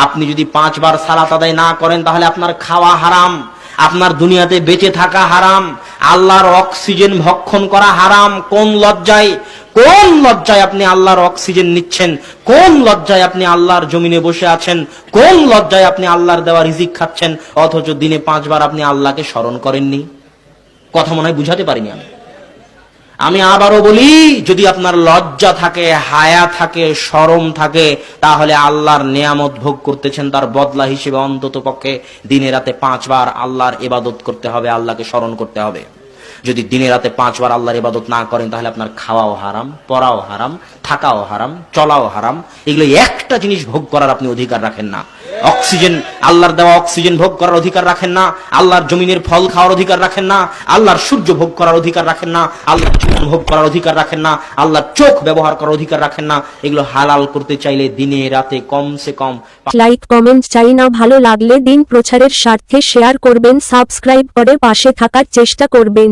আপনি যদি 5 বার সালাত আদায় না করেন তাহলে আপনার খাওয়া হারাম, আপনার দুনিয়াতে বেঁচে থাকা হারাম, আল্লাহর অক্সিজেন ভক্ষণ করা হারাম। কোন লজ্জায় আপনি আল্লাহর অক্সিজেন নিচ্ছেন? কোন লজ্জায় আপনি আল্লাহর জমিনে বসে আছেন? কোন লজ্জায় আপনি আল্লাহর দেওয়া রিজিক খাচ্ছেন, অথচ দিনে 5 বার আপনি আল্লাহকে স্মরণ করেননি? কথা মনে হয় বুঝাতে পারিনি আমি আবারও বলি, যদি আপনার লজ্জা থাকে, হায়া থাকে, শরম থাকে, তাহলে আল্লাহর নেয়ামত ভোগ করতেছেন, তার বদলা হিসেবে অন্তত পক্ষে দিনে রাতে 5 বার আল্লাহর ইবাদত করতে হবে, আল্লাহকে স্মরণ করতে হবে। যদি দিনে রাতে 5 বার আল্লাহর ইবাদত না করেন তাহলে আপনার খাওয়াও হারাম, পড়াও হারাম, থাকাও হারাম, চলাও হারাম। এগুলো একটা জিনিস ভোগ করার আপনি অধিকার রাখেন না। অক্সিজেন, আল্লাহর দেওয়া অক্সিজেন ভোগ করার অধিকার রাখেন না, আল্লাহর জমিনের ফল খাওয়ার অধিকার রাখেন না, আল্লাহর সূর্য ভোগ করার অধিকার রাখেন না, আল্লাহর জীবন ভোগ করার অধিকার রাখেন না, আল্লাহর চোখ ব্যবহার করার অধিকার রাখেন না। এগুলো হালাল করতে চাইলে দিনে রাতে কমসে কম লাইক কমেন্ট চাই না, ভালো লাগলে দিন প্রচারের স্বার্থে শেয়ার করবেন, সাবস্ক্রাইব করে পাশে থাকার চেষ্টা করবেন।